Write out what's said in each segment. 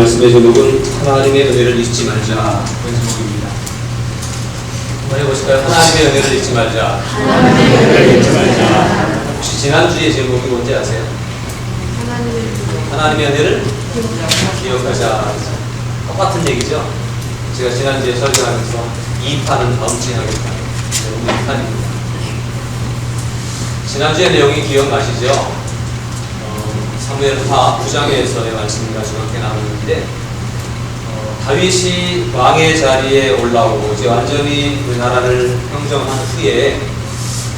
말씀의 제목은 하나님의 은혜를 잊지 말자 그런 제목입니다. 한번 해보실까요? 하나님의 은혜를 잊지 말자. 하나님의 은혜를 잊지 말자. 혹시 지난주의 제목이 뭔지 아세요? 하나님의 은혜를 기억하자. 똑같은 얘기죠. 제가 지난주에 설교하면서 2판은 다음 주에 하겠다. 2판입니다. 지난주의 내용이 기억나시죠? 사무엘하 9장에서의 말씀과 정확히 나누는데 다윗이 왕의 자리에 올라오고 이제 완전히 우리나라를 평정한 후에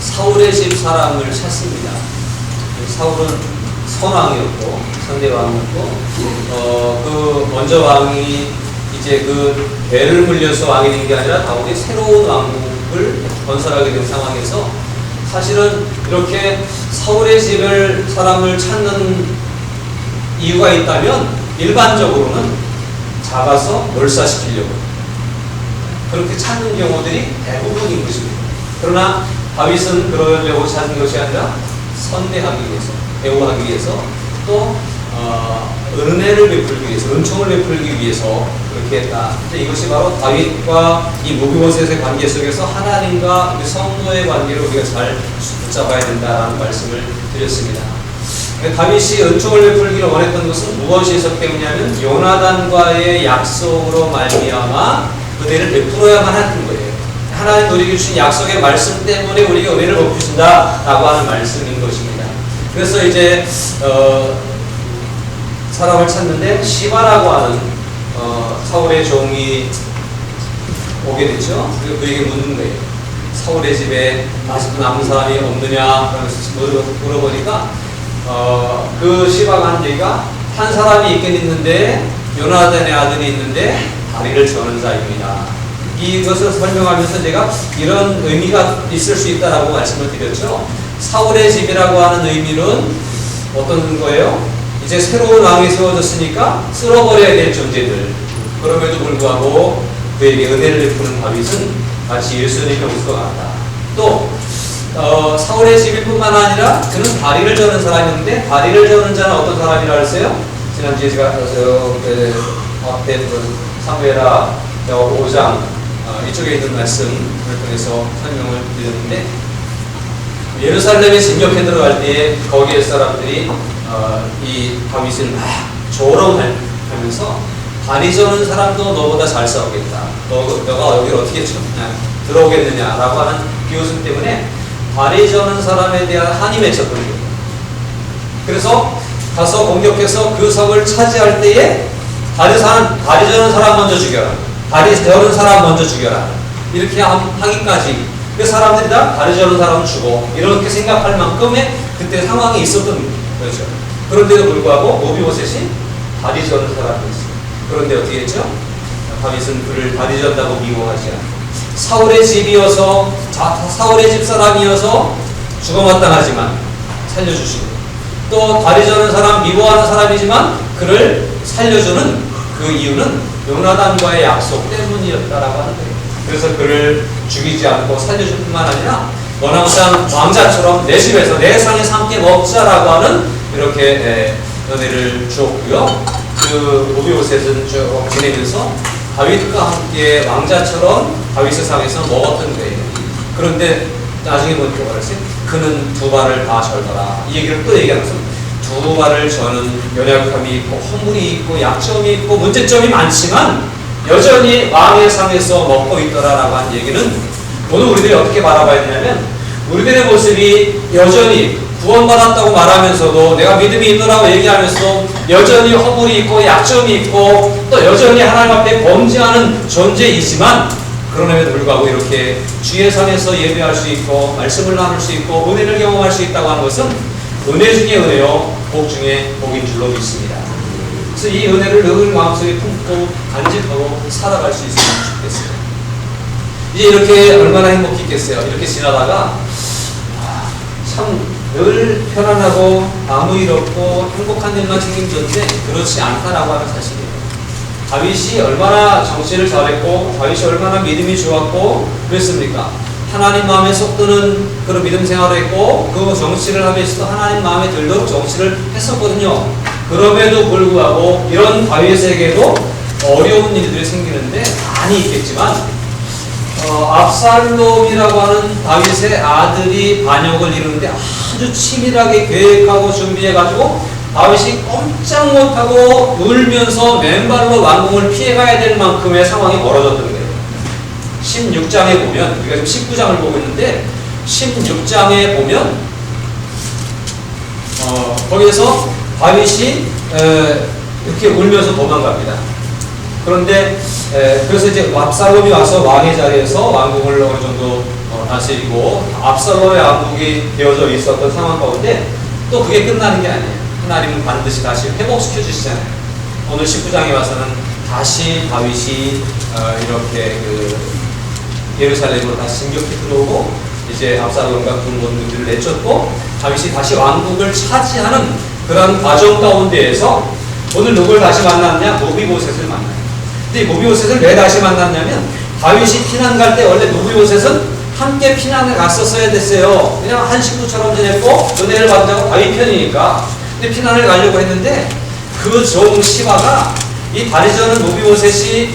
사울의 집 사람을 찾습니다. 사울은 선왕이었고 상대왕이었고 그 먼저 왕이 이제 그 배를 물려서 왕이 된 게 아니라 다윗이 새로운 왕국을 건설하게 된 상황에서 사실은 이렇게 사울의 집을 사람을 찾는 이유가 있다면 일반적으로는 잡아서 몰살시키려고 그렇게 찾는 경우들이 대부분인 것입니다. 그러나 다윗은 그러려고 찾은 것이 아니라 선대하기 위해서, 배우하기 위해서 또 은혜를 베풀기 위해서, 은총을 베풀기 위해서 그렇게 했다. 이것이 바로 다윗과 이 무비보셋의 관계 속에서 하나님과 성도의 관계를 우리가 잘 붙잡아야 된다는 말씀을 드렸습니다. 다윗이 은총을 베풀기를 원했던 것은 무엇이 있었기 때문이냐면 요나단과의 약속으로 말미암아 은혜를 베풀어야만 했던 거예요. 하나님 우리에게 주신 약속의 말씀 때문에 우리가 은혜를 베푸신다라고 하는 말씀인 것입니다. 그래서 이제 사람을 찾는데 시바라고 하는 사울의 종이 오게 됐죠. 그리고 그에게 묻는 거예요. 사울의 집에 아직도 남은 사람이 없느냐 물어보니까 그 시바가 한 얘기가 한 사람이 있긴 있는데 요나단의 아들이 있는데 다리를 저는 자입니다. 이것을 설명하면서 제가 이런 의미가 있을 수 있다라고 말씀을 드렸죠. 사울의 집이라고 하는 의미는 어떤 거예요? 이제 새로운 왕이 세워졌으니까 쓸어버려야 될 존재들. 그럼에도 불구하고 그에게 은혜를 베푸는 다윗은 마치 예수님의 경우와 같다. 또 사울의 집일 뿐만 아니라 그는 다리를 저는 사람이었는데 다리를 저는 자는 어떤 사람이라 했어요? 지난주에 제가 앞에 사무엘하 5장 이쪽에 있는 말씀을 통해서 설명을 드렸는데 예루살렘에 진격해 들어갈 때에 거기에 사람들이 이 다윗을 막 조롱하면서 다리 저는 사람도 너보다 잘 싸우겠다. 너가 여기를 어떻게 들어오겠느냐라고 하는 비웃음 때문에 다리 저는 사람에 대한 한이 맺혔던 거예요. 그래서 가서 공격해서 그 성을 차지할 때에 다리 저는 사람 먼저 죽여라. 다리 저는 사람 먼저 죽여라. 이렇게 하기까지 그 사람들이 다 다리 저는 사람 죽어 이렇게 생각할 만큼의 그때 상황이 있었던 거죠. 그런데도 불구하고 무비보셋이 다리 저는 사람이었어요. 그런데 어떻게 했죠? 다윗은 그를 다리 전다고 미워하지 않고 사울의 집이어서 사울의 집 사람이어서 죽어마땅하지만 살려주시고 또 다리 저는 사람 미워하는 사람이지만 그를 살려주는 그 이유는 요나단과의 약속 때문이었다라고 하는 거예요. 그래서 그를 죽이지 않고 살려줄 뿐만 아니라 너는 항상 왕자처럼 내 집에서 내 상에서 함께 먹자라고 하는 이렇게 은혜를 주었고요. 그 무비보셋은 쭉 지내면서 다윗과 함께 왕자처럼 다윗의 상에서 먹었던 거예요. 그런데 나중에 보니까 말했어요. 그는 두 발을 다 절더라. 이 얘기를 또 얘기하면서 두 발을 저는 연약함이 있고 허물이 있고 약점이 있고 문제점이 많지만 여전히 왕의 상에서 먹고 있더라라고 한 얘기는 오늘 우리들이 어떻게 바라봐야 되냐면 우리들의 모습이 여전히 구원받았다고 말하면서도 내가 믿음이 있더라고 얘기하면서 여전히 허물이 있고 약점이 있고 또 여전히 하나님 앞에 범죄하는 존재이지만 그럼에도 불구하고 이렇게 주의 상에서 예배할 수 있고 말씀을 나눌 수 있고 은혜를 경험할 수 있다고 하는 것은 은혜 중에 은혜요 복 중에 복인 줄로 믿습니다. 그래서 이 은혜를 늘 마음속에 품고 간직하고 살아갈 수 있으면 좋겠어요. 이제 이렇게 얼마나 행복했겠어요. 이렇게 지나다가 참 늘 편안하고 아무 일 없고 행복한 일만 책임졌는데 그렇지 않다라고 하는 사실이에요. 다윗이 얼마나 정치를 잘했고 다윗이 얼마나 믿음이 좋았고 그랬습니까? 하나님 마음에 속 드는 그런 믿음 생활을 했고 그 정치를 하면서도 하나님 마음에 들도록 정치를 했었거든요. 그럼에도 불구하고 이런 다윗에게도 어려운 일들이 생기는데 많이 있겠지만 압살롬이라고 하는 다윗의 아들이 반역을 이루는데 아주 치밀하게 계획하고 준비해가지고 다윗이 꼼짝 못하고 울면서 맨발로 왕궁을 피해가야 될 만큼의 상황이 벌어졌던 거예요. 16장에 보면, 우리가 지금 19장을 보고 있는데 16장에 보면 거기에서 다윗이 이렇게 울면서 도망갑니다. 그런데 그래서 이제 압살롬이 와서 왕의 자리에서 왕궁을 어느 정도 다스리고 압살롬의 왕국이 되어져 있었던 상황 가운데 또 그게 끝나는 게 아니에요. 하나님은 반드시 다시 회복시켜 주시잖아요. 오늘 19장에 와서는 다시 다윗이 이렇게 예루살렘으로 다시 진격해 들어오고 이제 압살롬과 군병들을 내쫓고 다윗이 다시 왕국을 차지하는 그런 과정 가운데에서 오늘 누굴 다시 만났냐? 모비보셋을 만나요. 근데 모비보셋을 왜 다시 만났냐면 다윗이 피난 갈 때 원래 모비보셋은 함께 피난을 갔었어야 됐어요. 그냥 한 식구처럼 지냈고 은혜를 받자고 다윗 편이니까. 근데 피난을 가려고 했는데 그 종 시바가 이 다리 저는 모비보셋이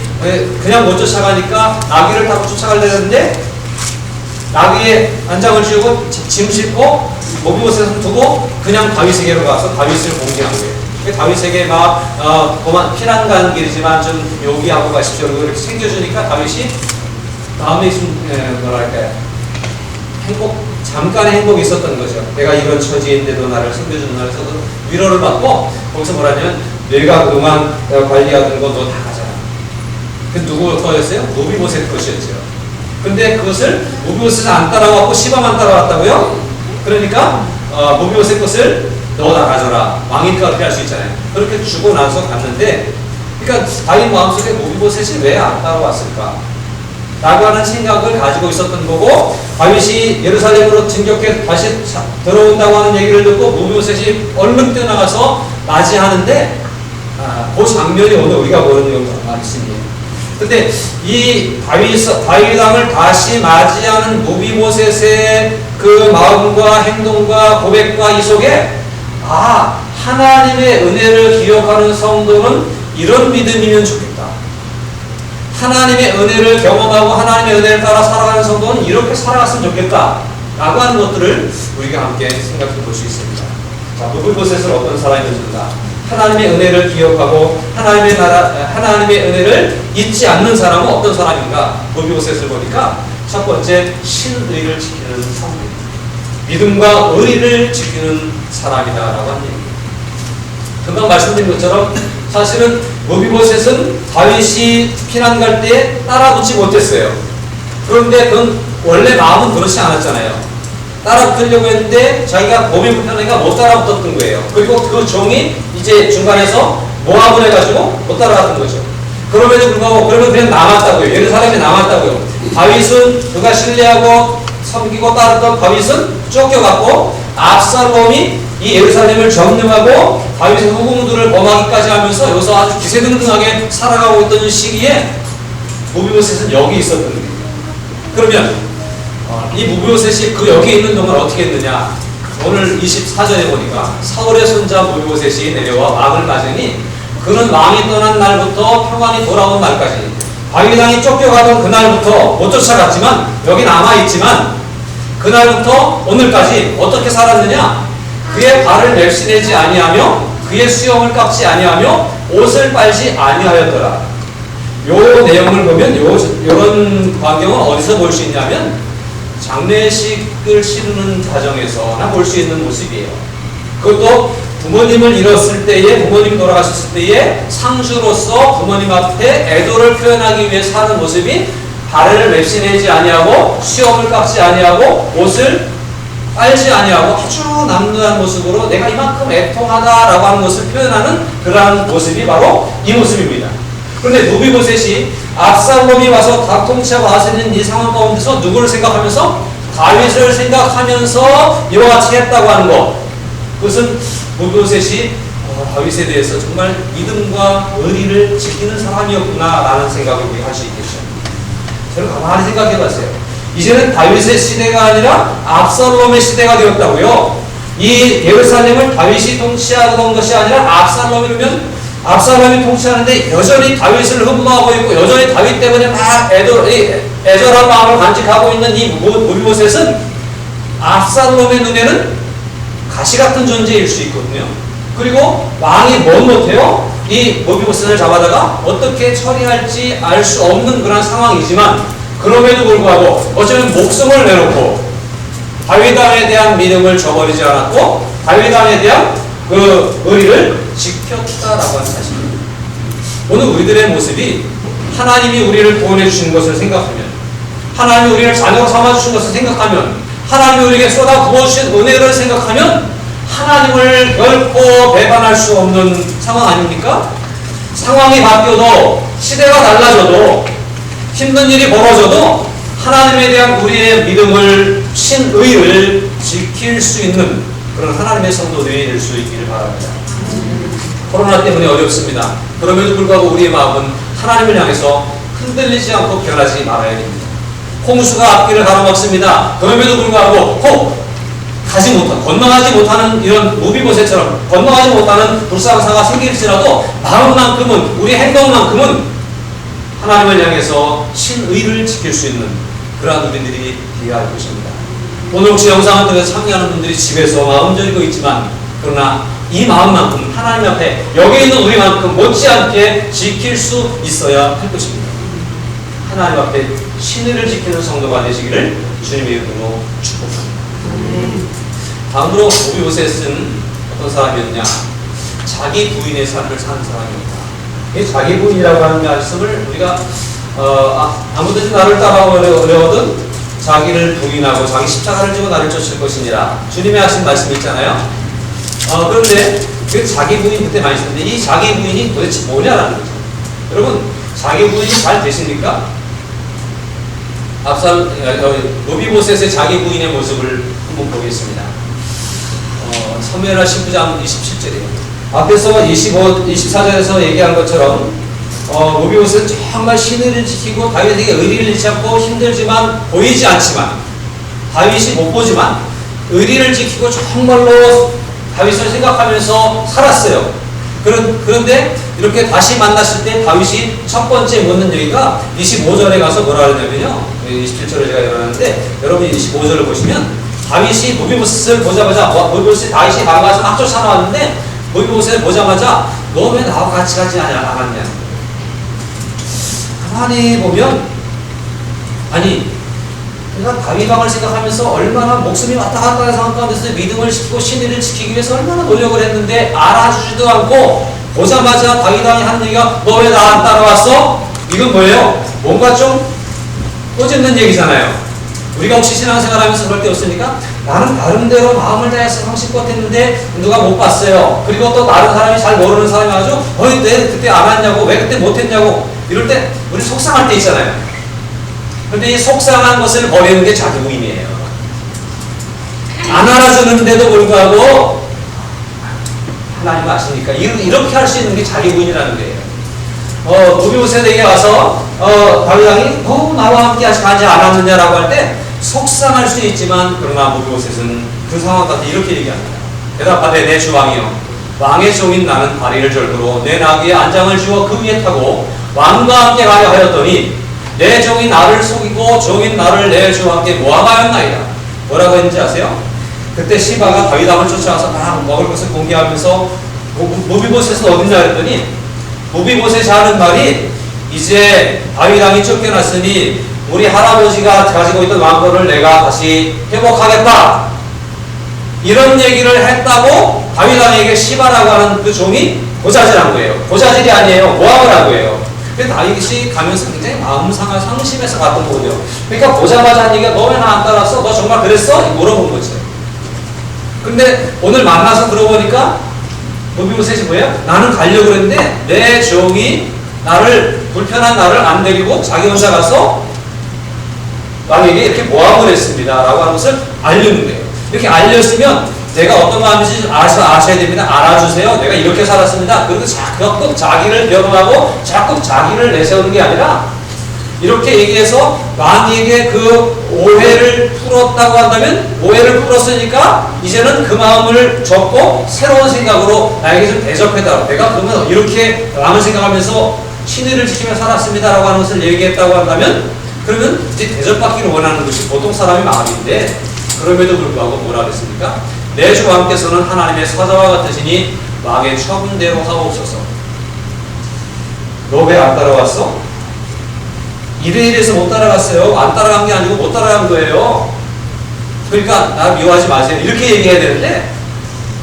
그냥 못 쫓아가니까 나귀를 타고 쫓아가려는데 나귀에 안장을 쥐고 짐 싣고 모비보셋을 두고 그냥 다윗에게로 가서 다윗을 공개한 거예요. 다윗에게 막 피난 가는 길이지만 좀 요기하고 가십시오. 이렇게 챙겨주니까 다윗이 마음에 좀 뭐랄까요, 잠깐의 행복이 있었던 거죠. 내가 이런 처지인데도 나를 챙겨주는 날에서도 위로를 받고 거기서 뭐라냐면 내가 그동안 관리하던 거 너 다 가져라. 그 누구 거였어요? 모비보셋 것이었죠. 근데 그것을 모비보셋은 안 따라왔고 시바만 따라왔다고요? 그러니까 모비보셋 것을 너 다 가져라. 왕이니까 그렇게 할 수 있잖아요. 그렇게 주고 나서 갔는데, 그러니까 다윗 마음속에 모비보셋이 왜 안 따라왔을까? 라고 하는 생각을 가지고 있었던 거고, 다윗이 예루살렘으로 진격해 다시 들어온다고 하는 얘기를 듣고 모비보셋이 얼른 뛰어나가서 맞이하는데, 그 장면이 오늘 우리가 보는 말씀이에요. 근데 이 다윗 왕을 다시 맞이하는 모비보셋의 그 마음과 행동과 고백과 이 속에 하나님의 은혜를 기억하는 성도는 이런 믿음이면 좋겠다. 하나님의 은혜를 경험하고 하나님의 은혜를 따라 살아가는 성도는 이렇게 살아갔으면 좋겠다 라고 하는 것들을 우리가 함께 생각해 볼 수 있습니다. 자, 모비보셋은 어떤 사람이었는가? 하나님의 은혜를 기억하고 하나님의 은혜를 잊지 않는 사람은 어떤 사람인가? 모비보셋을 보니까 첫 번째, 신의를 지키는 사람입니다. 믿음과 의리를 지키는 사람이다라고 하는 얘기입니다. 금방 말씀드린 것처럼 사실은 모비보셋은 다윗이 피난 갈 때 따라붙지 못했어요. 그런데 그건 원래 마음은 그렇지 않았잖아요. 따라붙으려고 했는데 자기가 몸이 불편하니까 못 따라붙었던 거예요. 그리고 그 종이 이제 중간에서 모함을 해가지고 못 따라갔던 거죠. 그럼에도 불구하고 그러면 그냥 남았다고요. 예루살렘에 남았다고요. 다윗은 그가 신뢰하고 섬기고 따르던 다윗은 쫓겨갔고 압살롬이 이 예루살렘을 점령하고 다윗의 후궁들을 범하기까지 하면서 여기서 아주 기세등등하게 살아가고 있던 시기에 모비보셋은 여기 있었던 거예요. 그러면 이 모비보셋이 그 여기 있는 동안 어떻게 했느냐? 오늘 24절에 보니까 사울의 손자 모비보셋이 내려와 왕을 맞으니 그는 왕이 떠난 날부터 평안히 돌아온 날까지 다윗 왕이 쫓겨가던 그날부터 못 쫓아갔지만 여기 남아있지만 그날부터 오늘까지 어떻게 살았느냐? 그의 발을 맵시내지 아니하며 그의 수염을 깎지 아니하며 옷을 빨지 아니하였더라. 요 내용을 보면 요런 광경은 어디서 볼 수 있냐면 장례식을 치르는 과정에서나 볼 수 있는 모습이에요. 그것도 부모님을 잃었을 때에, 부모님 돌아가셨을 때에 상주로서 부모님 앞에 애도를 표현하기 위해 사는 모습이 발을 맵시내지 아니하고 수염을 깎지 아니하고 옷을 빨지 아니하고 아주 남루한 모습으로 내가 이만큼 애통하다라고 하는 것을 표현하는 그러한 모습이 바로 이 모습입니다. 그런데 모비보셋이 압살롬이 와서 다통치하고 와서 있는 이 상황 가운데서 누구를 생각하면서? 다윗을 생각하면서 이와 같이 했다고 하는 것. 그것은 모비보셋이 다윗에 대해서 정말 믿음과 의리를 지키는 사람이었구나 라는 생각을 우리가 할 수 있겠죠. 저는 가만히 생각해 봤어요. 이제는 다윗의 시대가 아니라 압살롬의 시대가 되었다고요. 이 예루살렘을 다윗이 통치하던 것이 아니라 압살롬이 통치하는데 여전히 다윗을 흠모하고 있고 여전히 다윗 때문에 막 애절한 마음을 간직하고 있는 이 모비보셋은 압살롬의 눈에는 가시 같은 존재일 수 있거든요. 그리고 왕이 못해요. 이 모비보셋을 잡아다가 어떻게 처리할지 알 수 없는 그런 상황이지만 그럼에도 불구하고 어쩌면 목숨을 내놓고 다윗 왕에 대한 믿음을 저버리지 않았고 다윗 왕에 대한 그 의리를 지켰다라고 하는 사실입니다. 오늘 우리들의 모습이 하나님이 우리를 구원해 주신 것을 생각하면, 하나님이 우리를 자녀로 삼아 주신 것을 생각하면, 하나님이 우리에게 쏟아 부어 주신 은혜를 생각하면 하나님을 결코 배반할 수 없는 상황 아닙니까? 상황이 바뀌어도 시대가 달라져도 힘든 일이 벌어져도 하나님에 대한 우리의 믿음을 신의를 지킬 수 있는 그런 하나님의 성도들이 될 수 있기를 바랍니다. 코로나 때문에 어렵습니다. 그럼에도 불구하고 우리의 마음은 하나님을 향해서 흔들리지 않고 변하지 말아야 됩니다. 홍수가 앞길을 가로막습니다. 그럼에도 불구하고 건너가지 못하는 이런 모비보셋처럼 건너가지 못하는 불상사가 생길지라도 마음만큼은 우리 행동만큼은 하나님을 향해서 신의를 지킬 수 있는 그러한 우리들이 되어야 할 것입니다. 오늘 혹시 영상을 통해서 참여하는 분들이 집에서 마음 졸이고 있지만 그러나 이 마음만큼 하나님 앞에 여기 있는 우리만큼 못지않게 지킬 수 있어야 할 것입니다. 하나님 앞에 신의를 지키는 성도가 되시기를 주님의 이름으로 축복합니다. 다음으로 모비보셋은 어떤 사람이었냐? 자기 부인의 삶을 사는 사람입니다. 이 자기 부인이라고 하는 말씀을 우리가 아무든지 나를 따라오려거든 자기를 부인하고 자기 십자가를 지고 나를 쫓을 것이니라. 주님의 하신 말씀이 있잖아요. 그런데 그 자기 부인 그때 많이 쓰는데 이 자기 부인이 도대체 뭐냐라는 거죠. 여러분 자기 부인이 잘 되십니까? 모비보셋의 자기 부인의 모습을 한번 보겠습니다. 사무엘하 19장 27절이에요. 앞에서 24절에서 얘기한 것처럼 모비보셋은 정말 신의를 지키고 다윗에게 의리를 지키고 힘들지만 보이지 않지만 다윗이 못 보지만 의리를 지키고 정말로 다윗을 생각하면서 살았어요. 그런데 이렇게 다시 만났을 때 다윗이 첫 번째 묻는 얘기가 25절에 가서 뭐라 그러냐면요. 27절을 제가 열었는데 여러분이 25절을 보시면 다윗이 모비보셋을 보자마자 모비보셋이 다윗이 나가서 막 쫓아나왔는데 모비보셋을 보자마자 너 왜 나와 같이 가지 않았냐. 가만히 보면 그러니까 다윗 왕을 생각하면서 얼마나 목숨이 왔다 갔다 하는 상황 가운데서 믿음을 지키고 신의를 지키기 위해서 얼마나 노력을 했는데 알아주지도 않고 보자마자 다윗 왕이 하는 얘기가 너 왜 나 안 따라왔어? 이건 뭐예요? 뭔가 좀 꼬집는 얘기잖아요. 우리가 혹시 신앙생활 하면서 그럴 때 없습니까? 나는 나름대로 마음을 다해서 성실껏 했는데 누가 못 봤어요. 그리고 또 다른 사람이 잘 모르는 사람이 아주 내 그때 안 왔냐고 왜 그때 못했냐고 이럴 때 우리 속상할 때 있잖아요. 그런데 이 속상한 것을 버리는 게 자기 부인이에요. 안 알아주는데도 불구하고 하나님 아십니까? 이렇게 할 수 있는 게 자기 부인이라는 거예요. 모비보셋에게 와서 다윗 왕이 나와 함께 가지 않았느냐라고 할 때 속상할 수 있지만 그러나 모비보셋은 그 상황 가운데 이렇게 얘기합니다. 대답하되 내 주 왕이여 왕의 종인 나는 다리를 절구로 내 나귀에 안장을 주어 그 위에 타고 왕과 함께 가려 하였더니 내 종이 나를 속이고 종인 나를 내 주와 함께 모함하였나이다. 뭐라고 했는지 아세요? 그때 시바가 다윗 왕을 쫓아와서 막 먹을 것을 공개하면서 모비보셋은 어딨냐 그랬더니 모비보셋이 하는 말이 이제 다윗 왕이 쫓겨났으니 우리 할아버지가 가지고 있던 왕권을 내가 다시 회복하겠다. 이런 얘기를 했다고 다윗 왕에게 시바라고 하는 그 종이 고자질한 거예요. 고자질이 아니에요. 모함을 한 거예요. 근데 다윗이 가면서 굉장히 마음 상한 상심해서 갔던 거거든요. 그러니까 보자마자 한 얘기가 너 왜 나 안 따랐어? 너 정말 그랬어? 물어본 거지. 근데 오늘 만나서 들어보니까 모비보셋이 뭐예요? 나는 가려고 했는데 내 종이 불편한 나를 안 데리고 자기 혼자 가서 왕에게 이렇게 모함을 했습니다 라고 하는 것을 알려는 거예요. 이렇게 알렸으면 내가 어떤 마음인지 아셔야 됩니다. 알아주세요. 내가 이렇게 살았습니다. 그리고 자꾸 자기를 변호하고 자꾸 자기를 내세우는 게 아니라 이렇게 얘기해서 왕에게 그 오해를 풀었다고 한다면, 오해를 풀었으니까 이제는 그 마음을 접고 새로운 생각으로 나에게 좀 대접해달라. 내가 그러면 이렇게 왕을 생각하면서 신의를 지키며 살았습니다라고 하는 것을 얘기했다고 한다면, 그러면 이제 대접받기를 원하는 것이 보통 사람의 마음인데, 그럼에도 불구하고 뭐라 그랬습니까? 내 주 왕께서는 하나님의 사자와 같으시니 왕의 처분대로 하옵소서. 너 왜 안 따라왔어? 이래서 못 따라갔어요. 안 따라간 게 아니고 못 따라간 거예요. 그러니까 나 미워하지 마세요. 이렇게 얘기해야 되는데,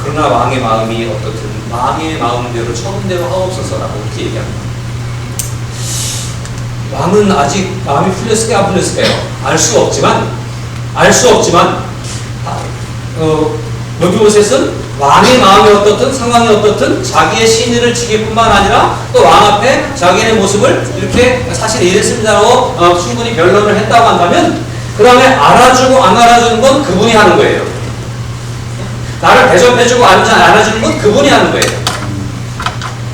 그러나 왕의 마음이 어떻든 왕의 마음대로 처분대로 하옵소서라고 이렇게 얘기합니다. 왕은 아직 마음이 풀렸을까요? 안 풀렸을까요? 알 수 없지만 여기보셋은 왕의 마음이 어떻든 상황이 어떻든 자기의 신의를 지킬 뿐만 아니라 또 왕 앞에 자기의 모습을 이렇게 사실 이랬습니다라고 충분히 변론을 했다고 한다면, 그 다음에 알아주고 안 알아주는 건 그분이 하는 거예요. 나를 대접해주고 안 알아주는 건 그분이 하는 거예요.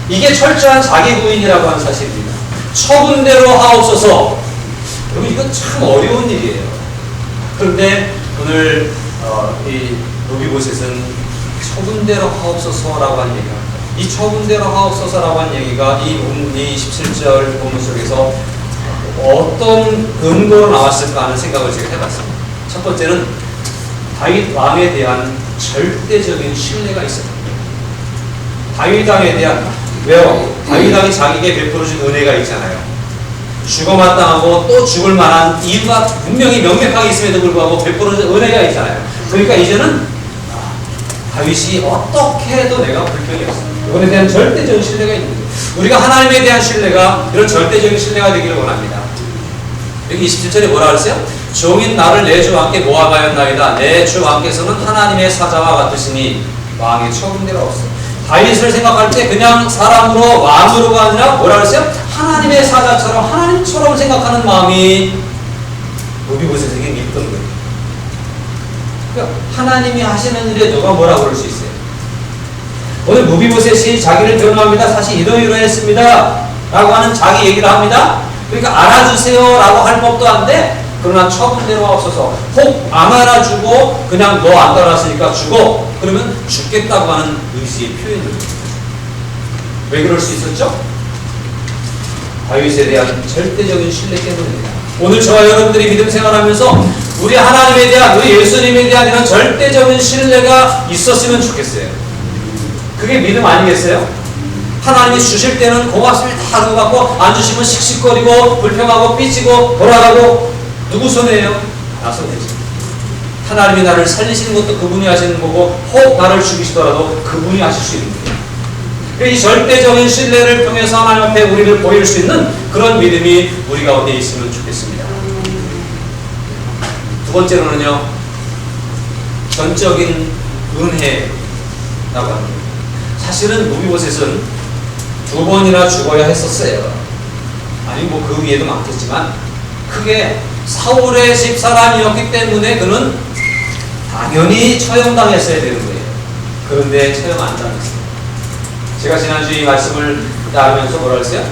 이게 철저한 자기 부인이라고 하는 사실입니다. 처분대로 하옵소서. 여러분, 이거 참 어려운 일이에요. 그런데 오늘 이 노비보셋은 처분대로 하옵소서라고 한 얘기가, 이 처분대로 하옵소서라고 한 얘기가 이 17절 본문 속에서 어떤 근거로 나왔을까 하는 생각을 제가 해봤습니다. 첫 번째는 다윗 왕에 대한 절대적인 신뢰가 있었습니다. 다윗 왕에 대한, 왜요? 다윗 왕이 자기에게 베풀어준 은혜가 있잖아요. 죽어마땅하고 또 죽을 만한 이유가 분명히 명백하게 있음에도 불구하고 베풀어준 은혜가 있잖아요. 그러니까 이제는 다윗이 어떻게 해도 내가 불평이 없어. 이거에 대한 절대적인 신뢰가 있는 거예요. 우리가 하나님에 대한 신뢰가 이런 절대적인 신뢰가 되기를 원합니다. 여기 27절에 뭐라 그랬어요? 종인 나를 내 주 왕께 모함하였나이다. 내 주 왕께서는 하나님의 사자와 같으시니 왕의 처분대가 없어. 다윗을 생각할 때 그냥 사람으로 왕으로가 아니라 뭐라 그랬어요? 하나님의 사자처럼 하나님처럼 생각하는 마음이 노비보셋에게 있던 거예요. 그러니까 하나님이 하시는 일에 누가 뭐라고 그럴 수 있어요? 오늘 노비보셋이 자기를 변호합니다. 사실 이러이러했습니다 라고 하는 자기 얘기를 합니다. 그러니까 알아주세요 라고 할 법도 한데, 그러나 처분대로 없어서 혹 안 알아주고 그냥 너 안 따랐으니까 죽어, 그러면 죽겠다고 하는 의지의 표현입니다. 왜 그럴 수 있었죠? 다윗에 대한 절대적인 신뢰 때문입니다. 오늘 저와 여러분들이 믿음 생활하면서 우리 하나님에 대한, 우리 예수님에 대한 이런 절대적인 신뢰가 있었으면 좋겠어요. 그게 믿음 아니겠어요? 하나님이 주실 때는 고맙습니다 하는 것 같고, 안 주시면 씩씩거리고 불평하고 삐지고 돌아가고, 누구 손해예요? 나 손해지. 하나님이 나를 살리시는 것도 그분이 하시는 거고, 혹 나를 죽이시더라도 그분이 하실 수 있는 거예요. 이 절대적인 신뢰를 통해서 하나님 앞에 우리를 보일 수 있는 그런 믿음이 우리 가운데 있으면 좋겠습니다. 두 번째로는요, 전적인 은혜라고 합니다. 사실은 노비보셋은 2번이나 죽어야 했었어요. 아니 뭐 그 위에도 많겠지만, 크게 사울의 집 사람이었기 때문에 그는 당연히 처형당했어야 되는 거예요. 그런데 처형 안 당했어요. 제가 지난주에 이 말씀을 나누면서 뭐라 그랬어요?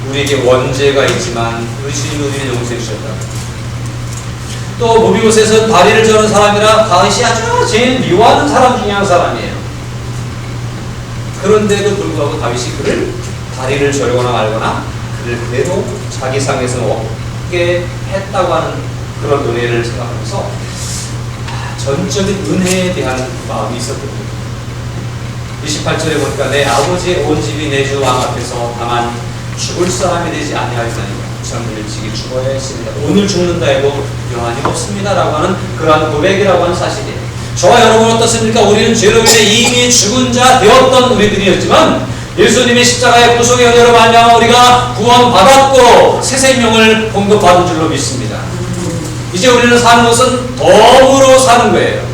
우리에게 원죄가 있지만 우리 주님이 우리를 용서해 주셨다. 또 노비보셋은 다리를 저는 사람이라 다윗이 아주 제일 미워하는 사람 중에 한 사람이에요. 그런데도 불구하고 다윗이 그를 다리를 저르거나 말거나 그를 그대로 자기 상에서 얻게 했다고 하는 그런 은혜를 생각하면서 전적인 은혜에 대한 마음이 있었던 거예요. 28절에 보니까 내 아버지의 온 집이 내 주 왕 앞에서 다만 죽을 사람이 되지 아니하였나니 저는 일찍이 죽어야 했습니다. 오늘 죽는다 해도 영안이 없습니다 라고 하는 그러한 고백이라고 하는 사실이에요. 저와 여러분 어떻습니까? 우리는 죄로 인해 이미 죽은 자 되었던 우리들이었지만, 예수님의 십자가의 구속의 은혜로 말미암아 우리가 구원받았고 새 생명을 공급받은 줄로 믿습니다. 이제 우리는 사는 것은 덤으로 사는 거예요.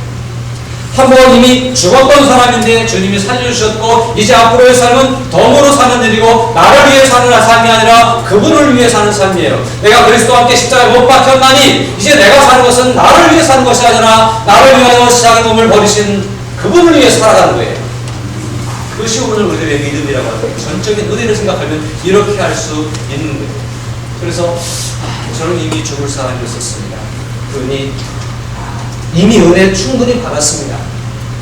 한번 이미 죽었던 사람인데 주님이 살려주셨고, 이제 앞으로의 삶은 덤으로 사는 일이고, 나를 위해 사는 삶이 아니라 그분을 위해 사는 삶이에요. 내가 그리스도와 함께 십자가에 못 박혔나니 이제 내가 사는 것은 나를 위해 사는 것이 아니라 나를 위하여 자기 몸을 버리신 그분을 위해 살아가는 거예요. 그것이 오늘 우리들의 믿음이라고 하는 거예요. 전적인 은혜를 생각하면 이렇게 할 수 있는 거예요. 그래서 저는 이미 죽을 사람이었었습니다. 그러니 이미 은혜 충분히 받았습니다.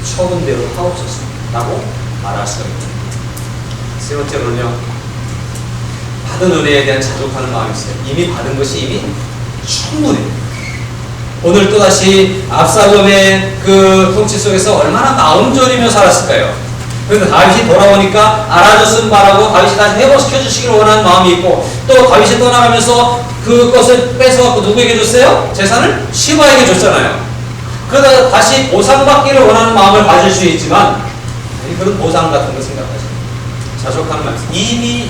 처분대로 하옵소서 라고 말할 수가 있습니다. 세 번째로는요, 받은 은혜에 대한 자족하는 마음이 있어요. 이미 받은 것이 이미 충분해요. 오늘 또다시 압살롬의 그 통치 속에서 얼마나 마음 졸이며 살았을까요? 그런데 다윗이 돌아오니까 알아줬음 바라고 다윗이 다시 회복시켜 주시기를 원하는 마음이 있고, 또 다윗이 떠나가면서 그것을 뺏어갖고 누구에게 줬어요? 재산을 시바에게 줬잖아요. 그러다 다시 보상받기를 원하는 마음을 가질 수 있지만, 그런 보상 같은 거 생각하죠. 자족하는 마음. 이미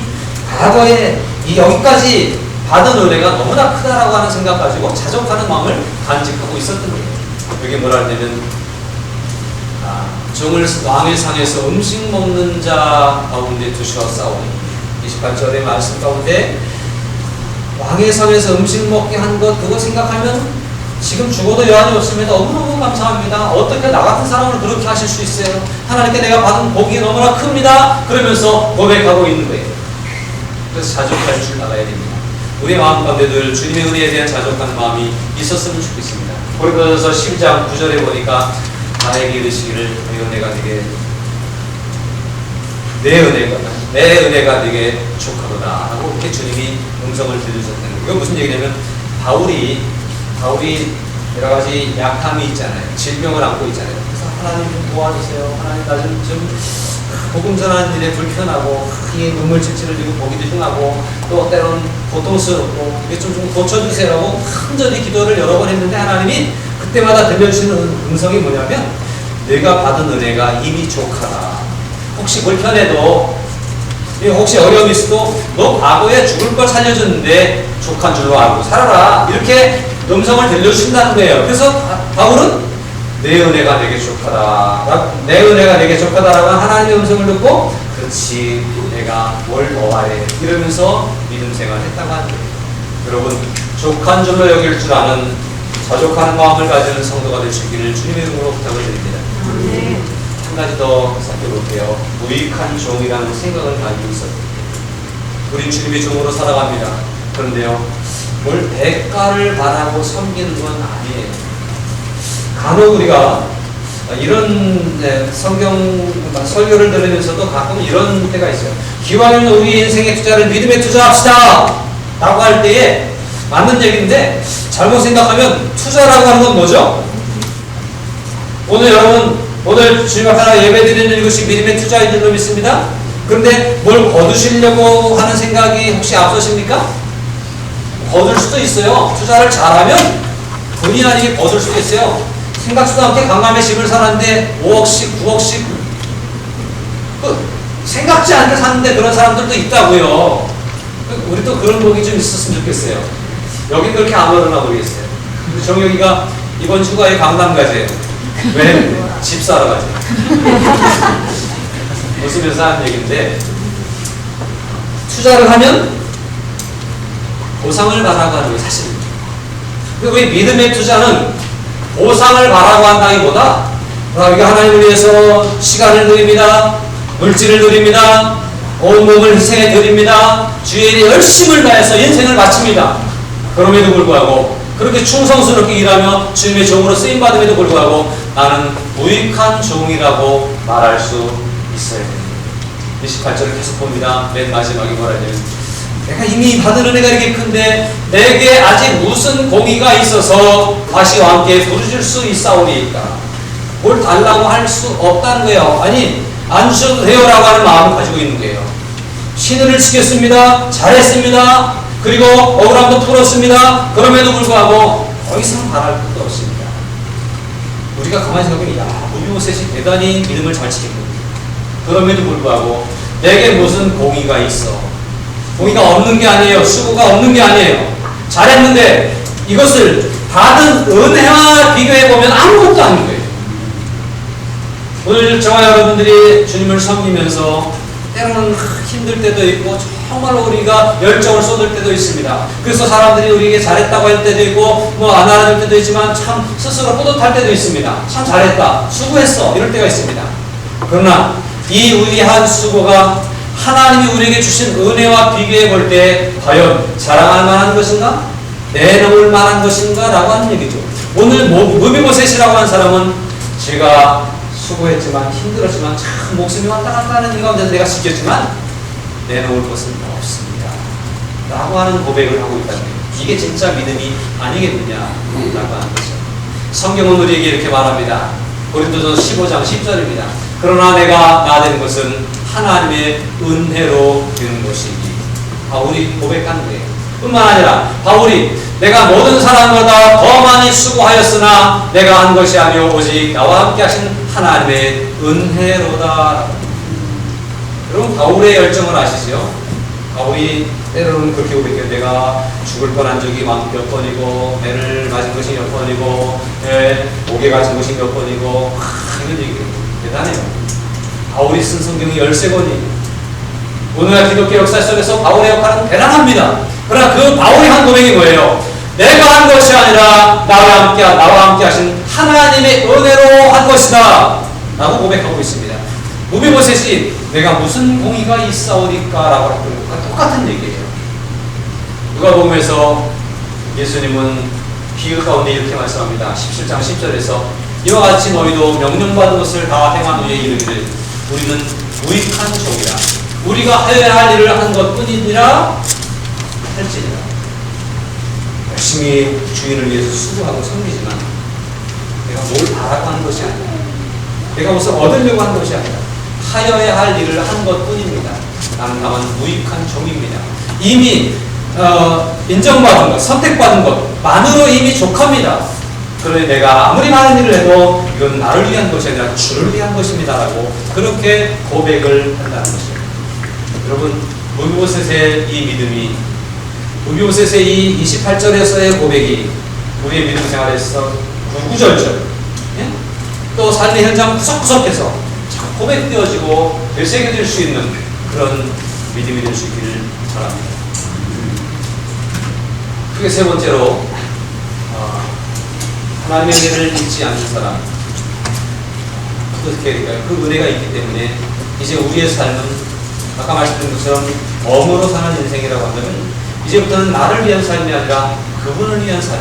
과거에 여기까지 받은 은혜가 너무나 크다라고 하는 생각 가지고 자족하는 마음을 간직하고 있었던 거예요. 여기 뭐라 하냐면, 종을 왕의 상에서 음식 먹는 자 가운데 두셨사오니, 28절의 말씀 가운데 왕의 상에서 음식 먹게 한 것, 그거 생각하면 지금 죽어도 여한이 없습니다. 너무너무 감사합니다. 어떻게 나 같은 사람을 그렇게 하실 수 있어요? 하나님께 내가 받은 복이 너무나 큽니다. 그러면서 고백하고 있는 거예요. 그래서 자족할 줄 알아야 됩니다. 우리의 마음 가운데 늘 주님의 은혜에 대한 자족하는 마음이 있었으면 좋겠습니다. 고린도전서 10장 9절에 보니까 나에게 이르시기를 내 은혜가 네게 족하도다 라고 이렇게 주님이 음성을 들으셨다는 거예요. 이건 무슨 얘기냐면, 바울이 여러 가지 약함이 있잖아요. 질병을 안고 있잖아요. 그래서 하나님 좀 도와주세요. 하나님 나 좀 복음 전하는 일에 불편하고, 이 눈물 찔찔을 흘리고 보기도 흉하고, 또 때로는 고통스럽고, 이게 좀 고쳐주세요라고 간절히 기도를 여러 번 했는데, 하나님이 그때마다 들려주시는 음성이 뭐냐면, 내가 받은 은혜가 이미 족하다. 혹시 불편해도, 혹시 어려움이 있어도 너 과거에 죽을 걸 살려줬는데 족한 줄로 알고 살아라. 이렇게 음성을 들려주신다는 거예요. 그래서 바울은 내 은혜가 내게 족하다. 내 은혜가 내게 족하다라고 하나님의 음성을 듣고, 그렇지, 내가 뭘 더 바래. 이러면서 믿음 생활을 했다고 하는 거예요. 여러분, 족한 줄로 여길 줄 아는 자족하는 마음을 가지는 성도가 되시기를 주님의 이름으로 부탁을 드립니다. 한 가지 더 살펴볼게요. 무익한 종이라는 생각을 가지고 있었습니다. 우린 주님의 종으로 살아갑니다. 그런데요, 뭘 대가를 바라고 섬기는 건 아니에요. 간혹 우리가 이런 성경 설교를 들으면서도 가끔 이런 때가 있어요. 기왕이면 우리 인생의 투자를 믿음에 투자합시다 라고 할 때에 맞는 얘기인데, 잘못 생각하면 투자라고 하는 건 뭐죠? 오늘 주님 앞에 하나 예배 드리는 것이 믿음의 투자인 줄로 믿습니다. 그런데 뭘 거두시려고 하는 생각이 혹시 앞서십니까? 거둘 수도 있어요. 투자를 잘하면 본의 아니게 거둘 수도 있어요. 생각지도 않게 강남에 집을 사는데 5억씩 9억씩 생각지 않게 사는데 그런 사람들도 있다고요. 우리도 그런 복이 좀 있었으면 좋겠어요. 여긴 그렇게 안 오르나 모르겠어요. 정혁이가 이번 휴가에 강남 가세요. 왜? 집 사러 가지. 웃으면서 하는 얘기인데, 투자를 하면 보상을 바라고 하는 게 사실입니다. 그리고 이 믿음의 투자는 보상을 바라고 한다기보다, 우리가 하나님을 위해서 시간을 드립니다. 물질을 드립니다. 온 몸을 희생해 드립니다. 주의 일에 열심을 다해서 인생을 바칩니다. 그럼에도 불구하고 그렇게 충성스럽게 일하며 주님의 종으로 쓰임받음에도 불구하고 나는 무익한 종이라고 말할 수 있어야 됩니다. 28절을 계속 봅니다. 맨 마지막에 뭐라 하냐면, 내가 이미 받은 은혜가 이렇게 큰데 내게 아직 무슨 공의가 있어서 다시 왕께 부르실 수 있사오리이까. 뭘 달라고 할 수 없다는 거예요. 아니, 안 주셔도 돼요 라고 하는 마음을 가지고 있는 거예요. 신의를 지켰습니다. 잘했습니다. 그리고 억울함도 풀었습니다. 그럼에도 불구하고 더 이상 바랄 것도 없습니다. 우리가 가만히 생각하면, 야, 무비보셋이 대단히 믿음을 잘 지켰거든요. 그럼에도 불구하고 내게 무슨 공의가 있어. 공의가 없는 게 아니에요. 수고가 없는 게 아니에요. 잘했는데 이것을 받은 은혜와 비교해보면 아무것도 아닌 거예요. 오늘 저와 여러분들이 주님을 섬기면서 때로는 힘들 때도 있고 정말로 우리가 열정을 쏟을 때도 있습니다. 그래서 사람들이 우리에게 잘했다고 할 때도 있고 뭐 안 알아줄 때도 있지만 참 스스로 뿌듯할 때도 있습니다. 참 잘했다, 수고했어, 이럴 때가 있습니다. 그러나 이 위대한 수고가 하나님이 우리에게 주신 은혜와 비교해 볼 때 과연 자랑할 만한 것인가? 내놓을 만한 것인가? 라고 하는 얘기죠. 오늘 무비보셋이라고 하는 사람은 제가 수고했지만 힘들었지만 참 목숨이 왔다 갔다 하는 일 가운데서 내가 지켰지만 내놓을 것은 없습니다 라고 하는 고백을 하고 있다는 거예요. 이게 진짜 믿음이 아니겠느냐 라고 하는 거죠. 성경은 우리에게 이렇게 말합니다. 고린도전서 15장 10절입니다. 그러나 내가 나된 것은 하나님의 은혜로 된 것이니. 바울이 고백하는 거예요. 뿐만 아니라 바울이 내가 모든 사람보다 더 많이 수고하였으나 내가 한 것이 아니오 오직 나와 함께 하신 하나님의 은혜로다. 여러분 바울의 열정을 아시죠? 바울이 때로는 그렇게 고백해요. 내가 죽을 뻔한 적이 몇 번이고 매를 맞은 것이 몇 번이고 목에 갇힌 것이 몇 번이고 이런 얘기예요. 대단해요. 바울이 쓴 성경이 13권이에요. 오늘날 기독교 역사 속에서 바울의 역할은 대단합니다. 그러나 그 바울이 한 고백이 뭐예요? 내가 한 것이 아니라 나와 함께 하신 하나님의 은혜로 한 것이다 라고 고백하고 있습니다. 무비보셋이 내가 무슨 공의가 있사오리까 라고 했던 것과 똑같은 얘기예요. 누가복음에서 예수님은 비유 가운데 이렇게 말씀합니다. 17장 10절에서 이와 같이 너희도 명령받은 것을 다 행한 후에 이르기를 우리는 무익한 종이라 우리가 해야 할 일을 한 것뿐이니라 할지니라. 열심히 주인을 위해서 수고하고 섬기지만 내가 뭘 바라고 하는 것이 아니라 내가 무슨 얻으려고 하는 것이 아니라 하여야 할 일을 한 것뿐입니다. 나는 다만 무익한 종입니다. 이미 인정받은 것, 선택받은 것만으로 이미 족합니다. 그러니 내가 아무리 많은 일을 해도 이건 나를 위한 것이 아니라 주를 위한 것입니다 라고 그렇게 고백을 한다는 것입니다. 여러분 무비보셋의 이 믿음이 무비보셋의 이 28절에서의 고백이 우리의 믿음 생활에서 구구절절 또 삶의 현장 구석구석에서 고백되어지고 되새겨질 수 있는 그런 믿음이 될 수 있기를 바랍니다. 크게 세 번째로 하나님의 은혜를 잊지 않는 사람. 어떻게 해야 될까요? 그 은혜가 있기 때문에 이제 우리의 삶은 아까 말씀드린 것처럼 덤으로 사는 인생이라고 한다면 이제부터는 나를 위한 삶이 아니라 그분을 위한 삶,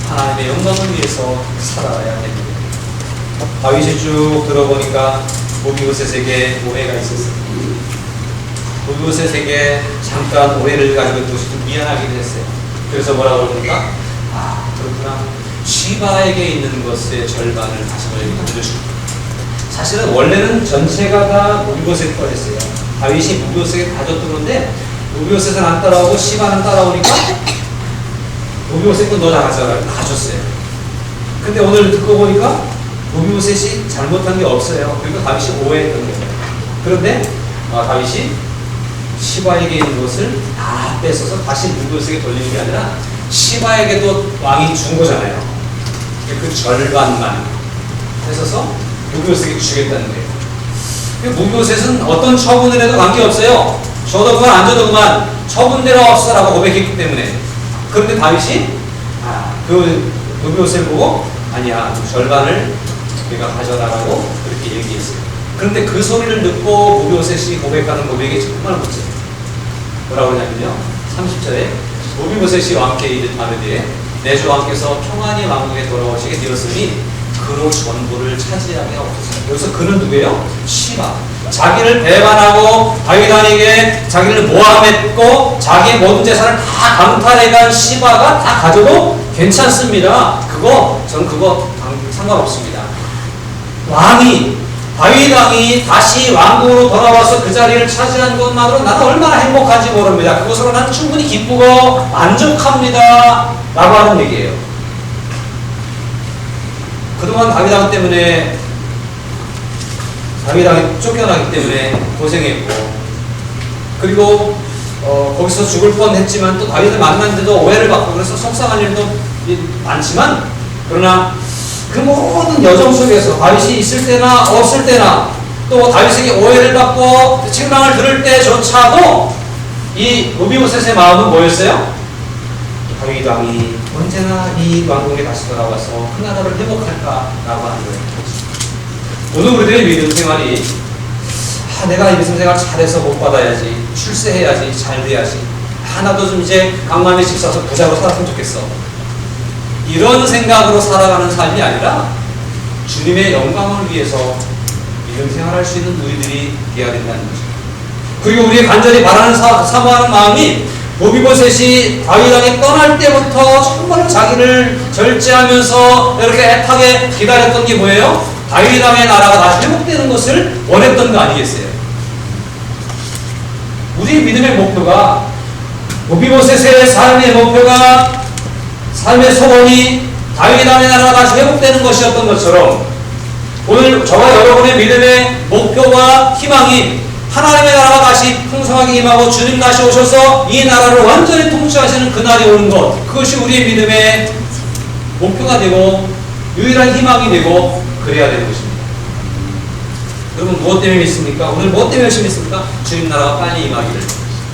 하나님의 영광을 위해서 살아야 됩니다. 다윗이 쭉 들어보니까 무비보셋에게 오해가 있었어요. 무비보셋에게 잠깐 오해를 가지고 있는 것이 좀 미안하기도 했어요. 그래서 뭐라고 그러니까 그렇구나. 시바에게 있는 것의 절반을 다시 너에게 돌려주고. 사실은 원래는 전체가 다 무비보셋 거였어요. 다윗이 무비보셋에게 다 줬던데 무비보셋은 안 따라오고 시바는 따라오니까 무비보셋 건 너 다 가져라. 다 줬어요. 근데 오늘 듣고 보니까 무비보셋이 잘못한 게 없어요. 그러니까 다윗이 오해했던 거예요. 그런데 다윗이 시바에게 있는 것을 다 뺏어서 다시 무비보셋에게 돌리는 게 아니라 시바에게도 왕이 준 거잖아요. 그 절반만 뺏어서 무비보셋에게 주겠다는 거예요. 무비보셋은 어떤 처분을 해도 관계없어요. 줘도 그만 안 줘도 그만 처분대로 없어라고 고백했기 때문에. 그런데 다윗이 그 무비보셋을 보고 아니야 절반을 내가 가져다라고 그렇게 얘기했어요. 그런데 그 소리를 듣고 무비보셋이 고백하는 고백이 정말 멋져요. 뭐라고 하냐면요 30절에 무비보셋이 왕께 이르되 내 주 왕께서 평안히 왕국에 돌아오시게 되었으니 그로 전부를 차지하게 하옵소서. 여기서 그는 누구예요? 시바. 자기를 배반하고 다윗에게 자기를 모함했고 자기의 모든 재산을 다 강탈해간 시바가 다 가져도 괜찮습니다. 저는 그거 상관없습니다. 다윗 왕이 다시 왕국으로 돌아와서 그 자리를 차지한 것만으로 나는 얼마나 행복한지 모릅니다. 그것으로 나는 충분히 기쁘고 만족합니다 라고 하는 얘기예요. 그동안 다윗 왕 때문에 다윗 왕이 쫓겨나기 때문에 고생했고 그리고 거기서 죽을 뻔했지만 또 다윗을 만났는데도 오해를 받고 그래서 속상한 일도 많지만 그러나 그 모든 여정 속에서 다윗이 있을 때나 없을 때나 또 다윗에게 오해를 받고 책망을 들을 때조차도 이 무비보셋의 마음은 뭐였어요? 다윗 왕이 언제나 이 왕국에 다시 돌아와서 그 나라를 회복할까라고 하는 거예요. 오늘 우리들의 믿음 생활이 내가 이 생생을 잘해서 못 받아야지, 출세해야지, 잘 돼야지, 나도 좀 이제 강남에 집 사서 부자로 살았으면 좋겠어. 이런 생각으로 살아가는 삶이 아니라 주님의 영광을 위해서 믿음 생활할 수 있는 우리들이 되어야 된다는 거죠. 그리고 우리 간절히 바라는 사모하는 마음이 모비보셋이 다윗 왕이 떠날 때부터 정말 자기를 절제하면서 이렇게 애타게 기다렸던 게 뭐예요? 다윗 왕의 나라가 다시 회복되는 것을 원했던 거 아니겠어요? 우리 믿음의 목표가, 모비보셋의 삶의 목표가, 삶의 소원이 다윗 왕의 나라가 다시 회복되는 것이었던 것처럼 오늘 저와 여러분의 믿음의 목표와 희망이 하나님의 나라가 다시 풍성하게 임하고 주님 다시 오셔서 이 나라를 완전히 통치하시는 그날이 오는 것, 그것이 우리의 믿음의 목표가 되고 유일한 희망이 되고 그래야 되는 것입니다. 여러분 무엇 때문에 믿습니까? 오늘 무엇 때문에 열심히 믿습니까? 주님 나라가 빨리 임하기를,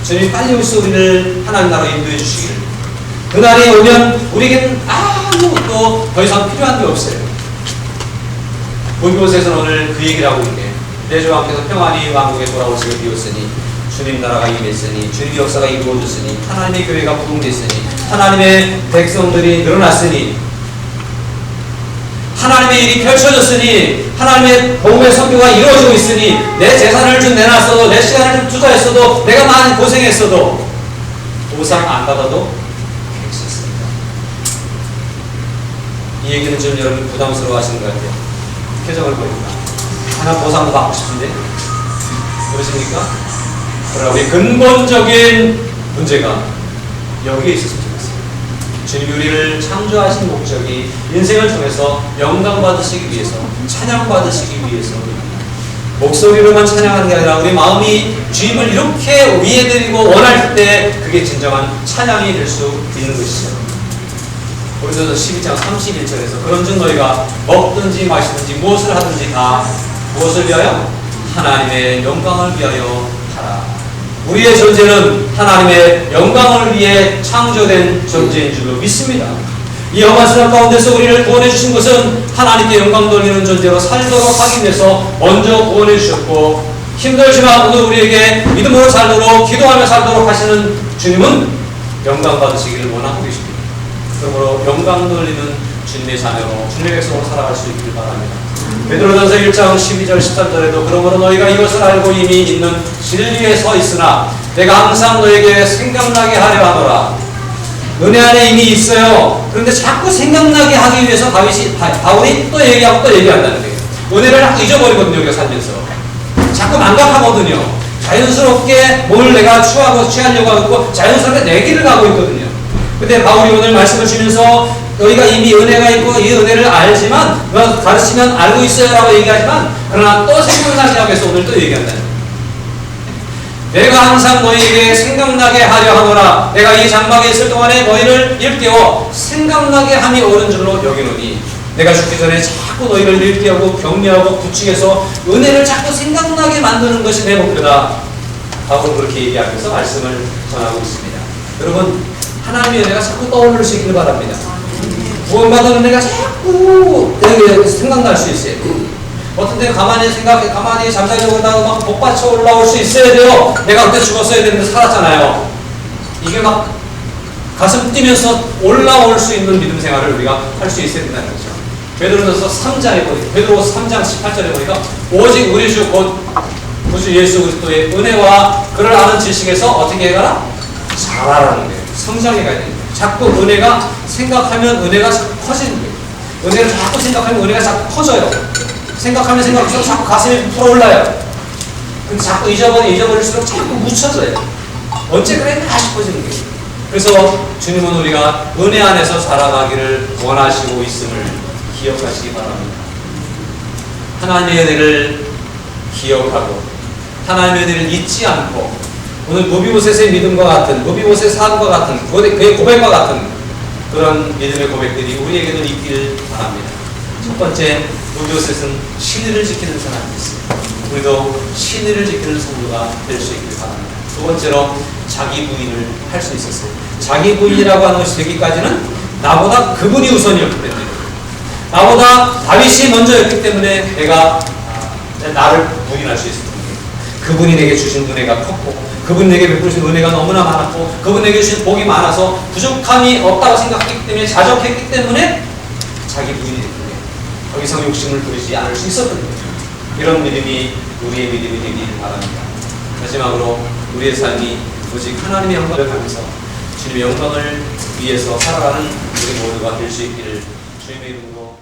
주님 빨리 오셔서 우리를 하나님 나라로 인도해 주시기를. 그날이 오면 우리에게는 아무것도 더 이상 필요한 게 없어요. 모비보셋은 오늘 그 얘기를 하고 있네. 내 주 왕께서 평안히 왕국에 돌아오시게 되었으니, 주님 나라가 임했으니, 주님 역사가 이루어졌으니, 하나님의 교회가 부흥됐으니, 하나님의 백성들이 늘어났으니, 하나님의 일이 펼쳐졌으니, 하나님의 복음의 선교가 이루어지고 있으니, 내 재산을 좀 내놨어도, 내 시간을 좀 투자했어도, 내가 많이 고생했어도 보상 안 받아도 괜찮습니다. 이 얘기는 좀 여러분 부담스러워 하시는 것 같아요. 표정을 보니까 하나 보상도 받고 싶은데 그러십니까? 그러나 우리 근본적인 문제가 여기에 있었으면 좋겠어요. 주님이 우리를 창조하신 목적이 인생을 통해서 영광 받으시기 위해서, 찬양 받으시기 위해서, 목소리로만 찬양하는 게 아니라 우리 마음이 주님을 이렇게 위해드리고 원할 때 그게 진정한 찬양이 될 수 있는 것이죠. 고린도서 12장 31절에서 그런즉 너희가 먹든지 마시든지 무엇을 하든지 다 무엇을 위하여? 하나님의 영광을 위하여 하라. 우리의 존재는 하나님의 영광을 위해 창조된 존재인 줄로 믿습니다. 이 험한 세상 가운데서 우리를 구원해 주신 것은 하나님께 영광 돌리는 존재로 살도록 하기 위해서 먼저 구원해 주셨고, 힘들지만 오늘 우리에게 믿음으로 살도록, 기도하며 살도록 하시는 주님은 영광 받으시기를 원하고 계십니다. 그러므로 영광 돌리는 주님의 자녀로, 주님의 백성으로 살아갈 수 있기를 바랍니다. 베드로전서 1장 12절 13절에도 그러므로 너희가 이것을 알고 이미 있는 진리에 서 있으나 내가 항상 너에게 생각나게 하려 하노라. 은혜 안에 이미 있어요. 그런데 자꾸 생각나게 하기 위해서 바울이 또 얘기하고 또 얘기한다는 거예요. 은혜를 자꾸 잊어버리거든요. 우리가 살면서 자꾸 망각하거든요. 자연스럽게 뭘 내가 취하려고 하고 자연스럽게 내 길을 가고 있거든요. 근데 바울이 오늘 말씀을 주면서 너희가 이미 은혜가 있고 이 은혜를 알지만, 가르치면 알고 있어요 라고 얘기하지만, 그러나 또 생각나게 하기 위해서 오늘 또 얘기한다는 거예요. 내가 항상 너희에게 생각나게 하려 하노라. 내가 이 장막에 있을 동안에 너희를 일깨워 생각나게 함이 옳은 줄로 여기노니, 내가 죽기 전에 자꾸 너희를 일깨우고 격려하고 부축해서 은혜를 자꾸 생각나게 만드는 것이 내 목표다. 바울은 그렇게 얘기하면서 말씀을 전하고 있습니다. 여러분, 하나님의 은혜가 자꾸 떠오르시길 바랍니다. 구원받은 은혜가 자꾸 생각날 수 있어요. 어떤 때 가만히 잠자기 오다가 막 복받쳐 올라올 수 있어야 돼요. 내가 그때 죽었어야 되는데 살았잖아요. 이게 막 가슴 뛰면서 올라올 수 있는 믿음 생활을 우리가 할 수 있어야 된다는 거죠. 베드로전서 3장에 보니까, 베드로 3장 18절에 보니까 오직 우리 주 곧 구주 예수 그리스도의 은혜와 그를 아는 지식에서 어떻게 해가라? 자라라는 거예요. 성장해 가야 됩니다. 자꾸 은혜가 생각하면 은혜가 자꾸 커지는 거예요. 은혜를 자꾸 생각하면 은혜가 자꾸 커져요. 생각하면 생각할수록 자꾸 가슴이 불어올라요. 근데 자꾸 잊어버릴수록 자꾸 묻혀져요. 언제 그랬나 싶어지는 거예요. 그래서 주님은 우리가 은혜 안에서 살아가기를 원하시고 있음을 기억하시기 바랍니다. 하나님의 은혜를 기억하고 하나님의 은혜를 잊지 않고, 오늘 모비보셋의 믿음과 같은, 모비보셋의 삶과 같은, 그의 고백과 같은 그런 믿음의 고백들이 우리에게도 있기를 바랍니다. 첫 번째, 모비보셋은 신의를 지키는 사람이었습니다. 우리도 신의를 지키는 성도가 될 수 있기를 바랍니다. 두 번째로, 자기 부인을 할 수 있었어요. 자기 부인이라고 하는 것이 되기까지는 나보다 그분이 우선이었기 때문에, 나보다 다윗이 먼저였기 때문에 내가 나를 부인할 수 있었던 거예요. 그분이 내게 주신 은혜가 컸고, 그분이 내게 베푸신 은혜가 너무나 많았고, 그분이 내게 주신 복이 많아서 부족함이 없다고 생각했기 때문에, 자족했기 때문에 자기 부인이 됐기 때문에 더 이상 욕심을 부리지 않을 수 있었던 거예요. 이런 믿음이 우리의 믿음이 되길 바랍니다. 마지막으로 우리의 삶이 오직 하나님의 영광을 하면서 주님의 영광을 위해서 살아가는 우리 모두가 될 수 있기를 주님의 이름으로